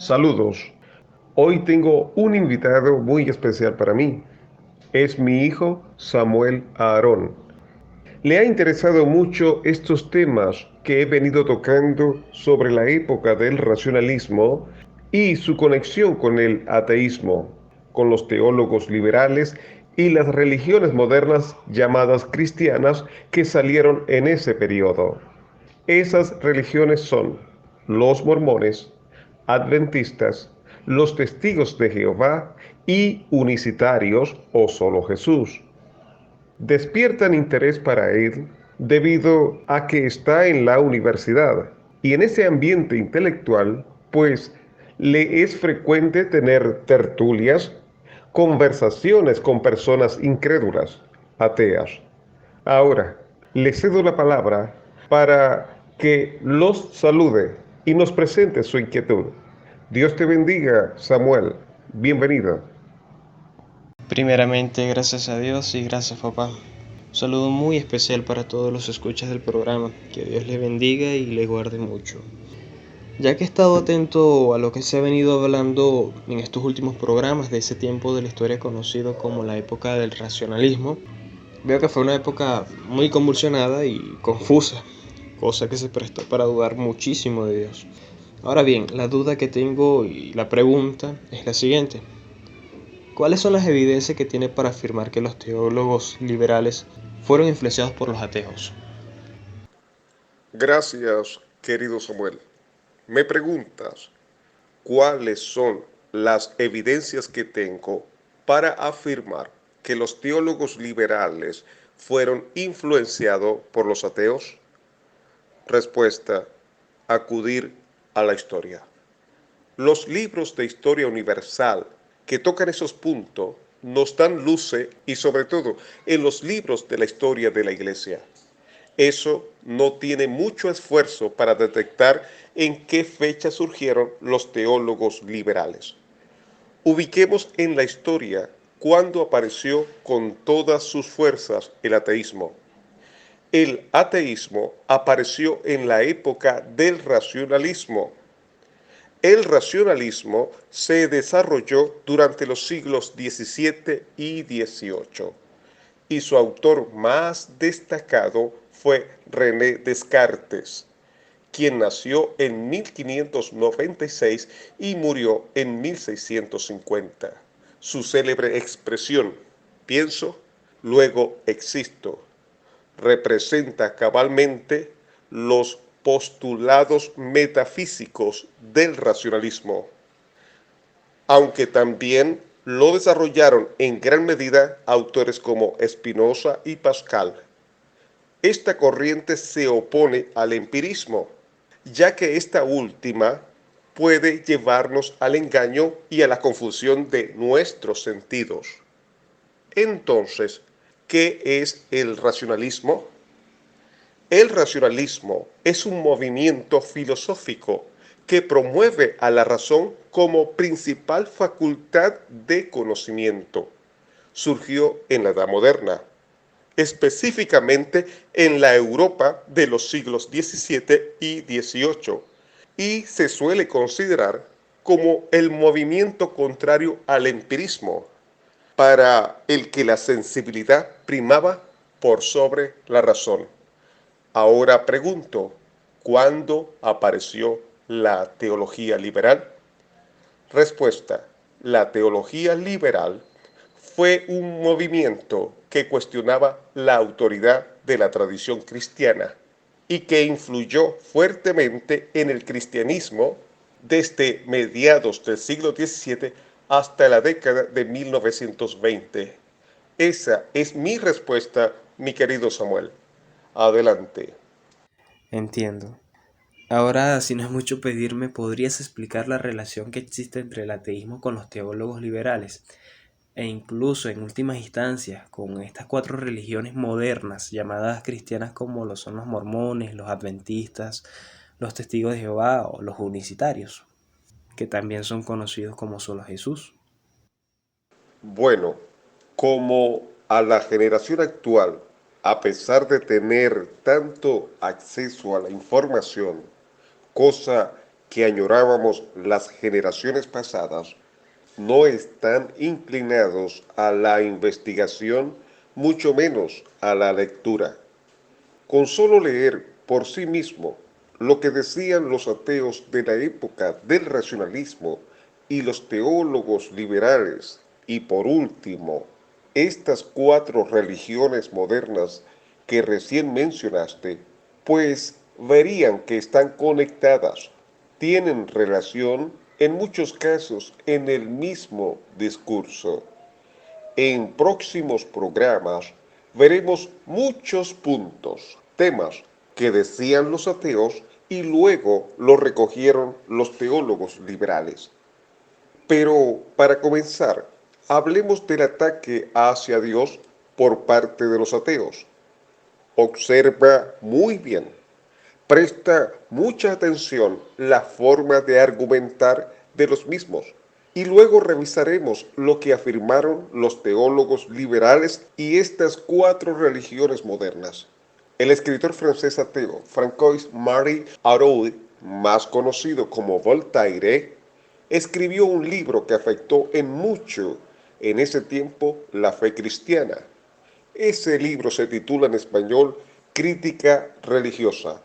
Saludos. Hoy tengo un invitado muy especial para mí. Es mi hijo Samuel Aarón. Le ha interesado mucho estos temas que he venido tocando sobre la época del racionalismo y su conexión con el ateísmo, con los teólogos liberales y las religiones modernas llamadas cristianas que salieron en ese periodo. Esas religiones son los mormones, adventistas, los testigos de Jehová y unicitarios o solo Jesús. Despiertan interés para él debido a que está en la universidad y en ese ambiente intelectual, pues le es frecuente tener tertulias, conversaciones con personas incrédulas, ateas. Ahora, le cedo la palabra para que los salude y nos presente su inquietud. Dios te bendiga, Samuel. Bienvenido. Primeramente, gracias a Dios y gracias, papá. Un saludo muy especial para todos los escuchas del programa. Que Dios les bendiga y les guarde mucho. Ya que he estado atento a lo que se ha venido hablando en estos últimos programas de ese tiempo de la historia conocido como la época del racionalismo, veo que fue una época muy convulsionada y confusa, cosa que se prestó para dudar muchísimo de Dios. Ahora bien, la duda que tengo y la pregunta es la siguiente. ¿Cuáles son las evidencias que tiene para afirmar que los teólogos liberales fueron influenciados por los ateos? Gracias, querido Samuel. Me preguntas cuáles son las evidencias que tengo para afirmar que los teólogos liberales fueron influenciados por los ateos. Respuesta: acudir a la historia. Los libros de historia universal que tocan esos puntos nos dan luces y sobre todo en los libros de la historia de la iglesia. Eso no tiene mucho esfuerzo para detectar en qué fecha surgieron los teólogos liberales. Ubiquemos en la historia cuándo apareció con todas sus fuerzas el ateísmo. El ateísmo apareció en la época del racionalismo. El racionalismo se desarrolló durante los siglos XVII y XVIII y su autor más destacado fue René Descartes, quien nació en 1596 y murió en 1650. Su célebre expresión, pienso, luego existo, representa cabalmente los postulados metafísicos del racionalismo, aunque también lo desarrollaron en gran medida autores como Spinoza y Pascal. Esta corriente se opone al empirismo, ya que esta última puede llevarnos al engaño y a la confusión de nuestros sentidos. Entonces, ¿qué es el racionalismo? El racionalismo es un movimiento filosófico que promueve a la razón como principal facultad de conocimiento. Surgió en la Edad Moderna, específicamente en la Europa de los siglos XVII y XVIII, y se suele considerar como el movimiento contrario al empirismo, para el que la sensibilidad primaba por sobre la razón. Ahora pregunto, ¿cuándo apareció la teología liberal? Respuesta: la teología liberal fue un movimiento que cuestionaba la autoridad de la tradición cristiana y que influyó fuertemente en el cristianismo desde mediados del siglo XVII hasta la década de 1920. Esa es mi respuesta, mi querido Samuel. Adelante. Entiendo. Ahora, si no es mucho pedirme, ¿podrías explicar la relación que existe entre el ateísmo con los teólogos liberales? E incluso, en últimas instancias, con estas cuatro religiones modernas llamadas cristianas como lo son los mormones, los adventistas, los testigos de Jehová o los unicitarios, que también son conocidos como solo Jesús. Bueno, como a la generación actual, a pesar de tener tanto acceso a la información, cosa que añorábamos las generaciones pasadas, no están inclinados a la investigación, mucho menos a la lectura. Con solo leer por sí mismo lo que decían los ateos de la época del racionalismo y los teólogos liberales, y por último, estas cuatro religiones modernas que recién mencionaste, pues verían que están conectadas, tienen relación en muchos casos en el mismo discurso. En próximos programas veremos muchos puntos, temas que decían los ateos y luego los recogieron los teólogos liberales. Pero para comenzar, hablemos del ataque hacia Dios por parte de los ateos. Observa muy bien, presta mucha atención la forma de argumentar de los mismos y luego revisaremos lo que afirmaron los teólogos liberales y estas cuatro religiones modernas. El escritor francés ateo Francois-Marie Arouet, más conocido como Voltaire, escribió un libro que afectó en mucho en ese tiempo la fe cristiana. Ese libro se titula en español Crítica religiosa.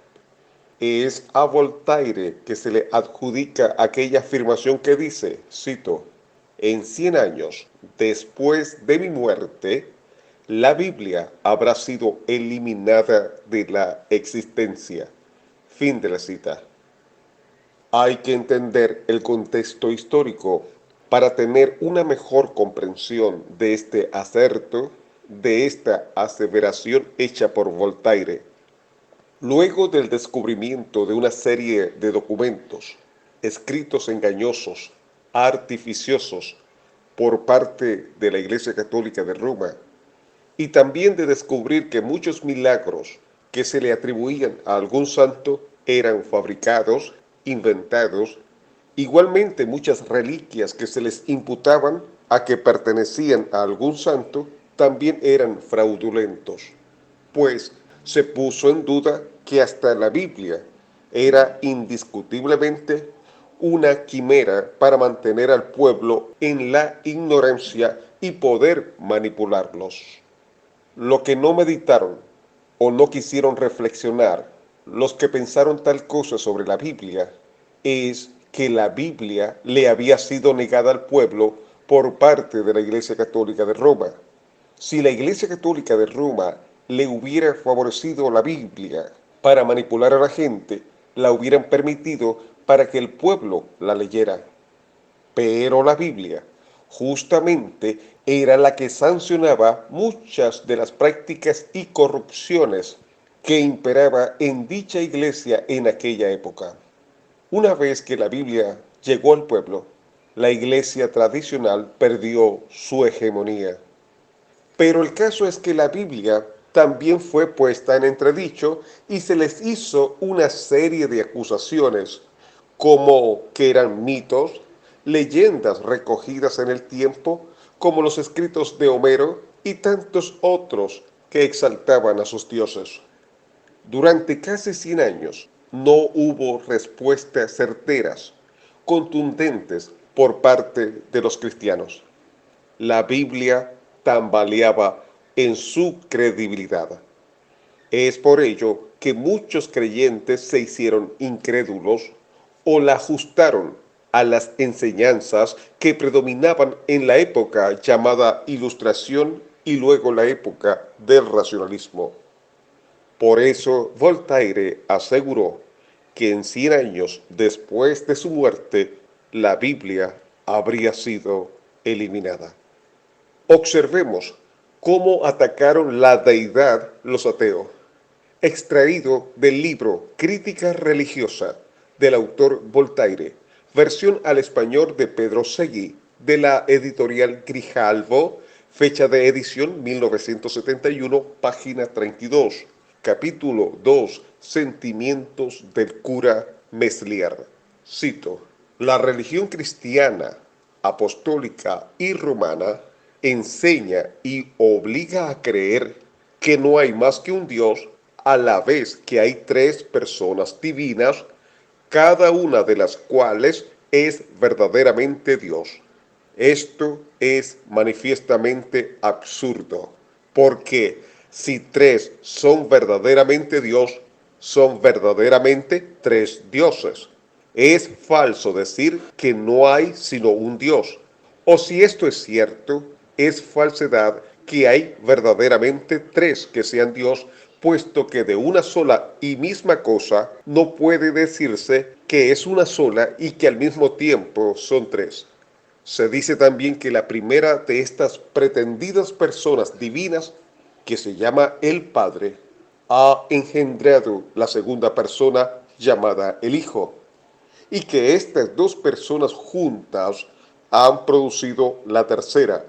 Es a Voltaire que se le adjudica aquella afirmación que dice, cito, en 100 años después de mi muerte, la Biblia habrá sido eliminada de la existencia. Fin de la cita. Hay que entender el contexto histórico para tener una mejor comprensión de este acerto, de esta aseveración hecha por Voltaire. Luego del descubrimiento de una serie de documentos, escritos engañosos, artificiosos, por parte de la Iglesia Católica de Roma, y también de descubrir que muchos milagros que se le atribuían a algún santo eran fabricados, inventados, igualmente muchas reliquias que se les imputaban a que pertenecían a algún santo también eran fraudulentos, pues se puso en duda que hasta la Biblia era indiscutiblemente una quimera para mantener al pueblo en la ignorancia y poder manipularlos. Lo que no meditaron o no quisieron reflexionar los que pensaron tal cosa sobre la Biblia es que la Biblia le había sido negada al pueblo por parte de la Iglesia Católica de Roma. Si la Iglesia Católica de Roma le hubiera favorecido la Biblia para manipular a la gente, la hubieran permitido para que el pueblo la leyera. Pero la Biblia justamente era la que sancionaba muchas de las prácticas y corrupciones que imperaba en dicha iglesia en aquella época. Una vez que la Biblia llegó al pueblo, la iglesia tradicional perdió su hegemonía. Pero el caso es que la Biblia también fue puesta en entredicho y se les hizo una serie de acusaciones, como que eran mitos, leyendas recogidas en el tiempo, como los escritos de Homero y tantos otros que exaltaban a sus dioses. Durante casi 100 años no hubo respuestas certeras, contundentes por parte de los cristianos. La Biblia tambaleaba en su credibilidad. Es por ello que muchos creyentes se hicieron incrédulos o la ajustaron a las enseñanzas que predominaban en la época llamada Ilustración y luego la época del racionalismo. Por eso Voltaire aseguró que en 100 años después de su muerte, la Biblia habría sido eliminada. Observemos cómo atacaron la deidad los ateos, extraído del libro Crítica religiosa del autor Voltaire, versión al español de Pedro Seguí, de la editorial Grijalvo, fecha de edición 1971, página 32, capítulo 2, Sentimientos del cura Meslier. Cito, la religión cristiana, apostólica y romana enseña y obliga a creer que no hay más que un Dios, a la vez que hay tres personas divinas cada una de las cuales es verdaderamente Dios. Esto es manifiestamente absurdo, porque si tres son verdaderamente Dios, son verdaderamente tres dioses. Es falso decir que no hay sino un Dios. O si esto es cierto, es falsedad que hay verdaderamente tres que sean Dios, puesto que de una sola y misma cosa no puede decirse que es una sola y que al mismo tiempo son tres. Se dice también que la primera de estas pretendidas personas divinas, que se llama el Padre, ha engendrado la segunda persona llamada el Hijo, y que estas dos personas juntas han producido la tercera,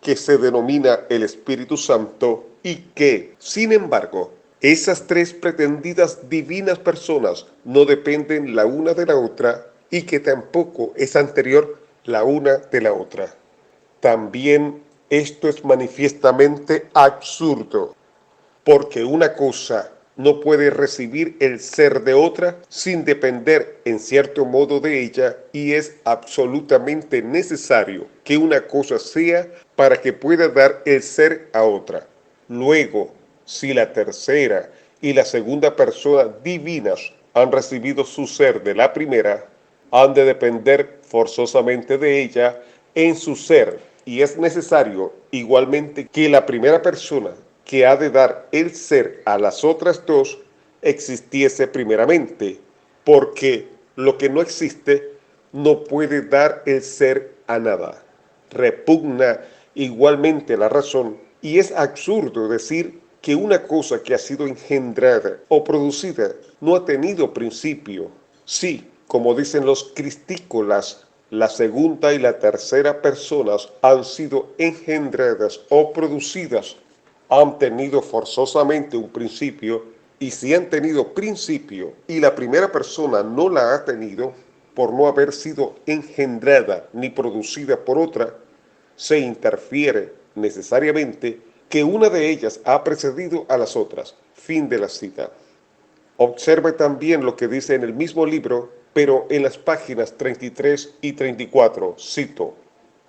que se denomina el Espíritu Santo, y que, sin embargo, esas tres pretendidas divinas personas no dependen la una de la otra y que tampoco es anterior la una de la otra. También esto es manifiestamente absurdo, porque una cosa no puede recibir el ser de otra sin depender en cierto modo de ella, y es absolutamente necesario que una cosa sea para que pueda dar el ser a otra. Luego, si la tercera y la segunda persona divinas han recibido su ser de la primera, han de depender forzosamente de ella en su ser, y es necesario igualmente que la primera persona que ha de dar el ser a las otras dos existiese primeramente, porque lo que no existe no puede dar el ser a nada. Repugna igualmente la razón, y es absurdo decir que una cosa que ha sido engendrada o producida no ha tenido principio. Sí, como dicen los cristícolas, la segunda y la tercera personas han sido engendradas o producidas, han tenido forzosamente un principio, y si han tenido principio y la primera persona no la ha tenido, por no haber sido engendrada ni producida por otra, se interfiere necesariamente que una de ellas ha precedido a las otras. Fin de la cita. Observe también lo que dice en el mismo libro, pero en las páginas 33 y 34, cito: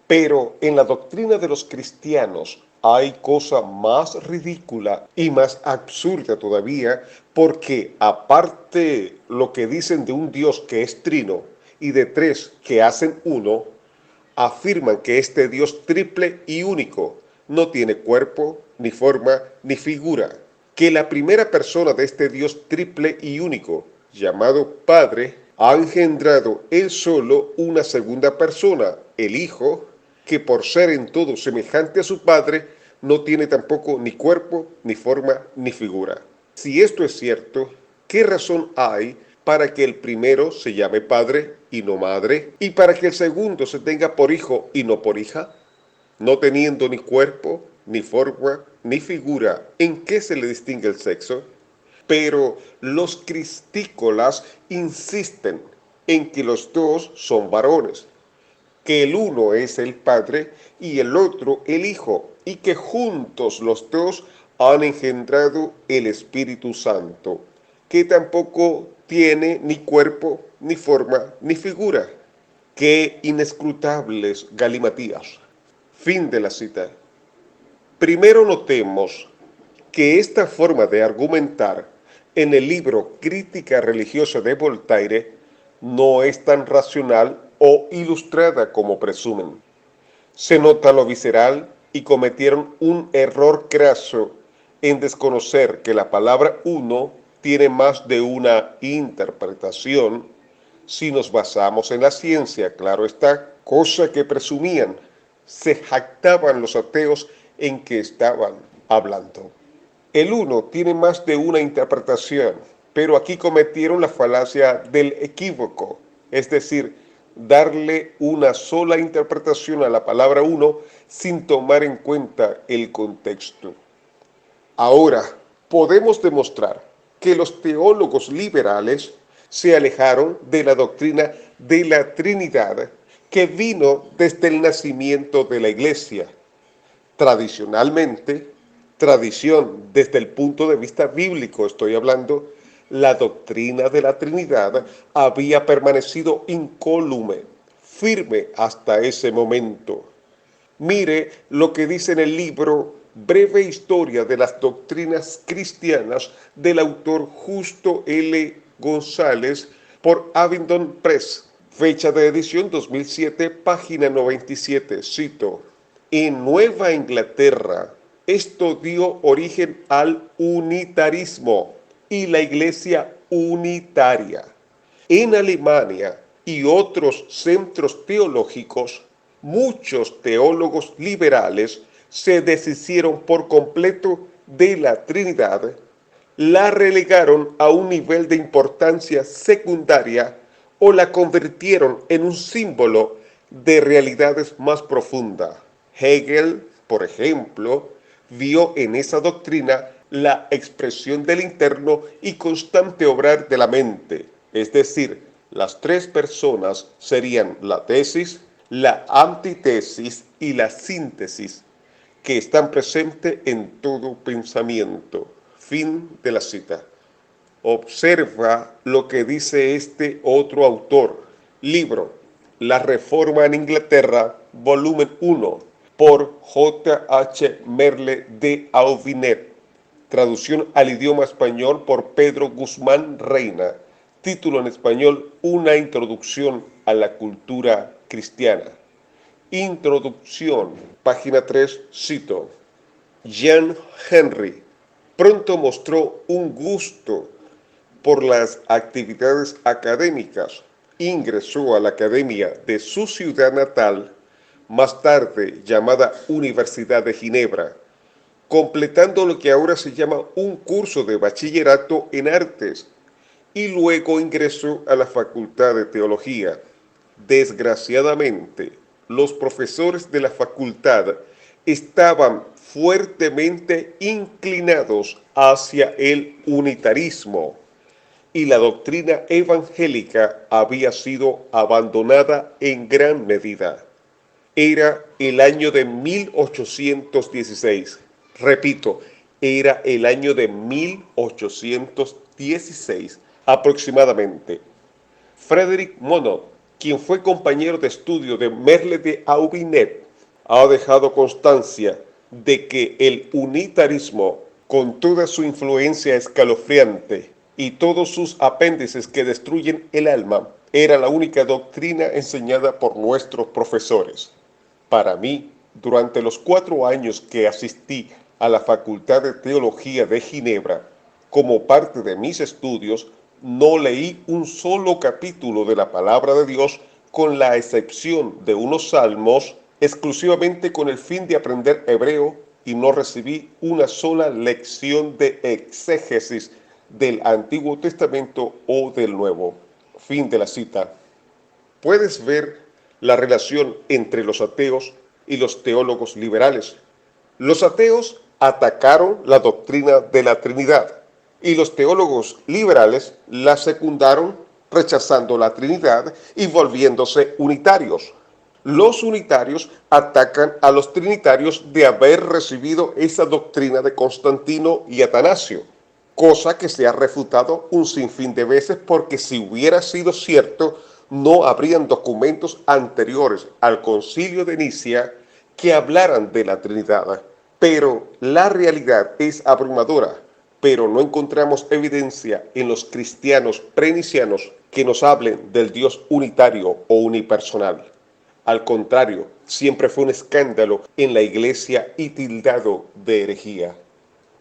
pero en la doctrina de los cristianos hay cosa más ridícula y más absurda todavía, porque aparte lo que dicen de un Dios que es trino y de tres que hacen uno, afirman que este Dios triple y único no tiene cuerpo, ni forma, ni figura, que la primera persona de este Dios triple y único, llamado Padre, ha engendrado él solo una segunda persona, el Hijo, que por ser en todo semejante a su Padre, no tiene tampoco ni cuerpo, ni forma, ni figura. Si esto es cierto, ¿qué razón hay para que el primero se llame Padre y no Madre, y para que el segundo se tenga por hijo y no por hija? No teniendo ni cuerpo, ni forma, ni figura, ¿en qué se le distingue el sexo? Pero los cristícolas insisten en que los dos son varones, que el uno es el Padre y el otro el Hijo, y que juntos los dos han engendrado el Espíritu Santo, que tampoco tiene ni cuerpo, ni forma, ni figura. ¡Qué inescrutables galimatías! Fin de la cita. Primero notemos que esta forma de argumentar en el libro Crítica Religiosa de Voltaire no es tan racional o ilustrada como presumen. Se nota lo visceral y cometieron un error craso en desconocer que la palabra uno tiene más de una interpretación si nos basamos en la ciencia, claro está, cosa que presumían, se jactaban los ateos en que estaban hablando. El uno tiene más de una interpretación, pero aquí cometieron la falacia del equívoco, es decir, darle una sola interpretación a la palabra uno sin tomar en cuenta el contexto. Ahora, podemos demostrar que los teólogos liberales se alejaron de la doctrina de la Trinidad que vino desde el nacimiento de la Iglesia. Tradicionalmente, tradición desde el punto de vista bíblico estoy hablando, La doctrina de la Trinidad había permanecido incólume, firme hasta ese momento. Mire lo que dice en el libro Breve Historia de las Doctrinas Cristianas del autor Justo L. González por Abingdon Press, fecha de edición 2007, página 97, cito: en Nueva Inglaterra, esto dio origen al unitarismo y la iglesia unitaria. En Alemania y otros centros teológicos, muchos teólogos liberales se deshicieron por completo de la Trinidad, la relegaron a un nivel de importancia secundaria o la convirtieron en un símbolo de realidades más profundas. Hegel, por ejemplo, vio en esa doctrina la expresión del interno y constante obrar de la mente, es decir, las tres personas serían la tesis, la antítesis y la síntesis, que están presentes en todo pensamiento. Fin de la cita. Observa lo que dice este otro autor. Libro La Reforma en Inglaterra, volumen 1, por J. H. Merle de Aubinet. Traducción al idioma español por Pedro Guzmán Reina. Título en español: Una introducción a la cultura cristiana. Introducción, página 3, cito: Jean Henry pronto mostró un gusto por las actividades académicas. Ingresó a la academia de su ciudad natal, más tarde llamada Universidad de Ginebra, completando lo que ahora se llama un curso de bachillerato en artes, y luego ingresó a la Facultad de Teología. Desgraciadamente, los profesores de la facultad estaban fuertemente inclinados hacia el unitarismo y la doctrina evangélica había sido abandonada en gran medida. Era el año de 1816. Repito, era el año de 1816 aproximadamente. Frédéric Monod, quien fue compañero de estudio de Merle de Aubinet, ha dejado constancia de que el unitarismo, con toda su influencia escalofriante y todos sus apéndices que destruyen el alma, era la única doctrina enseñada por nuestros profesores. Para mí, durante los 4 años que asistí a la Facultad de Teología de Ginebra, como parte de mis estudios, no leí un solo capítulo de la Palabra de Dios, con la excepción de unos salmos, exclusivamente con el fin de aprender hebreo, y no recibí una sola lección de exégesis del Antiguo Testamento o del Nuevo. Fin de la cita. Puedes ver la relación entre los ateos y los teólogos liberales. Los ateos atacaron la doctrina de la Trinidad y los teólogos liberales la secundaron, rechazando la Trinidad y volviéndose unitarios. Los unitarios atacan a los trinitarios de haber recibido esa doctrina de Constantino y Atanasio, cosa que se ha refutado un sinfín de veces, porque si hubiera sido cierto, no habrían documentos anteriores al Concilio de Nicea que hablaran de la Trinidad. Pero la realidad es abrumadora, pero no encontramos evidencia en los cristianos prenicianos que nos hablen del Dios unitario o unipersonal. Al contrario, siempre fue un escándalo en la iglesia y tildado de herejía.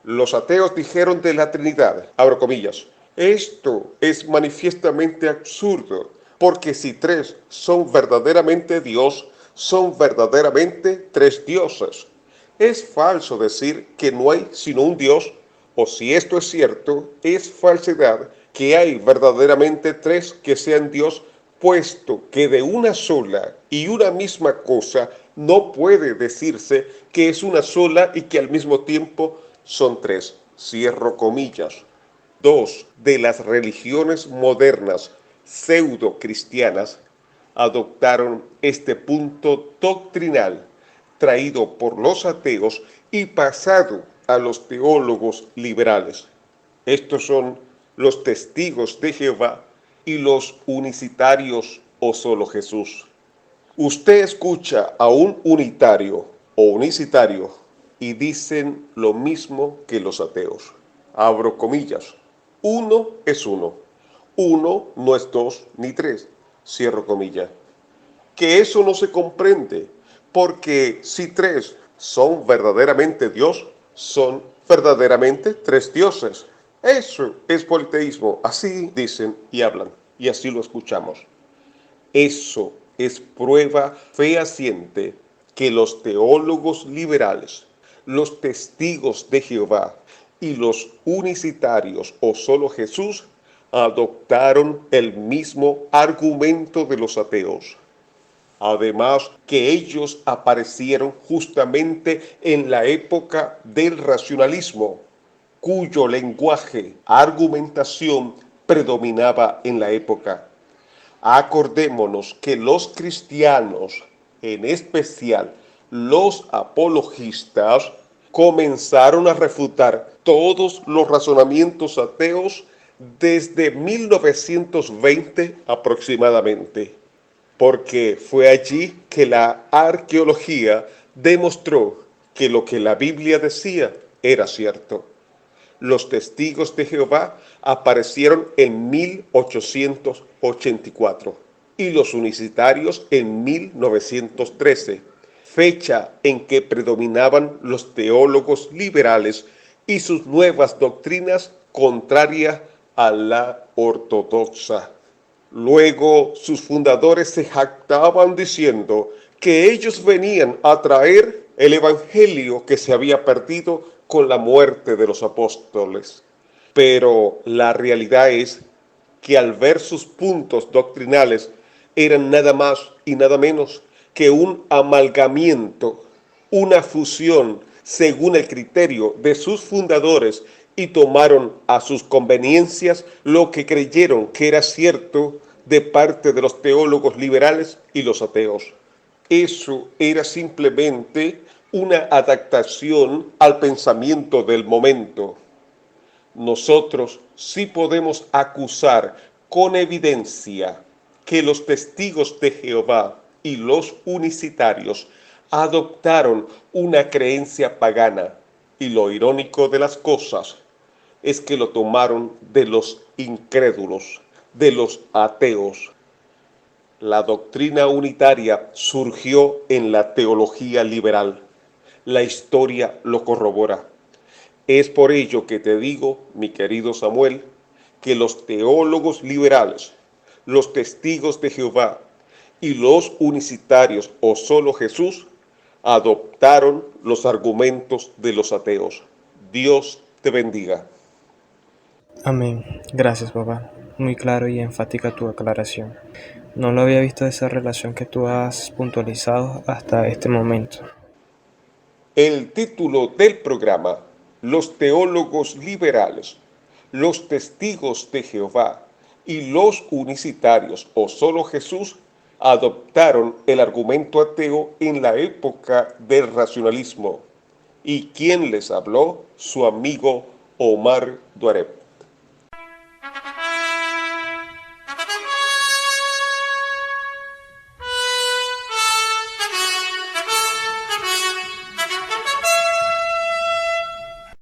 Los ateos dijeron de la Trinidad, abro comillas: esto es manifiestamente absurdo, porque si 3 son verdaderamente Dios, son verdaderamente 3 dioses. Es falso decir que no hay sino un Dios, o si esto es cierto, es falsedad que hay verdaderamente 3 que sean Dios, puesto que de una sola y una misma cosa no puede decirse que es una sola y que al mismo tiempo son 3. Cierro comillas. 2 de las religiones modernas pseudo-cristianas adoptaron este punto doctrinal traído por los ateos y pasado a los teólogos liberales. Estos son los testigos de Jehová y los unicitarios o solo Jesús. Usted escucha a un unitario o unicitario y dicen lo mismo que los ateos. Abro comillas. Uno es uno. Uno no es dos ni tres. Cierro comillas. Que eso no se comprende, porque si tres son verdaderamente Dios, son verdaderamente tres dioses. Eso es politeísmo. Así dicen y hablan, y así lo escuchamos. Eso es prueba fehaciente que los teólogos liberales, los testigos de Jehová y los unicitarios o solo Jesús adoptaron el mismo argumento de los ateos. Además que ellos aparecieron justamente en la época del racionalismo, cuyo lenguaje, argumentación predominaba en la época. Acordémonos que los cristianos, en especial los apologistas, comenzaron a refutar todos los razonamientos ateos desde 1920 aproximadamente, porque fue allí que la arqueología demostró que lo que la Biblia decía era cierto. Los testigos de Jehová aparecieron en 1884 y los unicitarios en 1913, fecha en que predominaban los teólogos liberales y sus nuevas doctrinas contrarias a la ortodoxa. Luego sus fundadores se jactaban diciendo que ellos venían a traer el evangelio que se había perdido con la muerte de los apóstoles. Pero la realidad es que al ver sus puntos doctrinales eran nada más y nada menos que un amalgamiento, una fusión según el criterio de sus fundadores y tomaron a sus conveniencias lo que creyeron que era cierto de parte de los teólogos liberales y los ateos. Eso era simplemente una adaptación al pensamiento del momento. Nosotros sí podemos acusar con evidencia que los testigos de Jehová y los unicitarios adoptaron una creencia pagana, y lo irónico de las cosas es que lo tomaron de los incrédulos, de los ateos. La doctrina unitaria surgió en la teología liberal. La historia lo corrobora. Es por ello que te digo, mi querido Samuel, que los teólogos liberales, los testigos de Jehová y los unicitarios o solo Jesús adoptaron los argumentos de los ateos. Dios te bendiga. Amén. Gracias, papá. Muy claro y enfática tu aclaración. No lo había visto esa relación que tú has puntualizado hasta este momento. El título del programa: Los teólogos liberales, los testigos de Jehová y los unicitarios o solo Jesús adoptaron el argumento ateo en la época del racionalismo. ¿Y quién les habló? Su amigo Omar Duareb.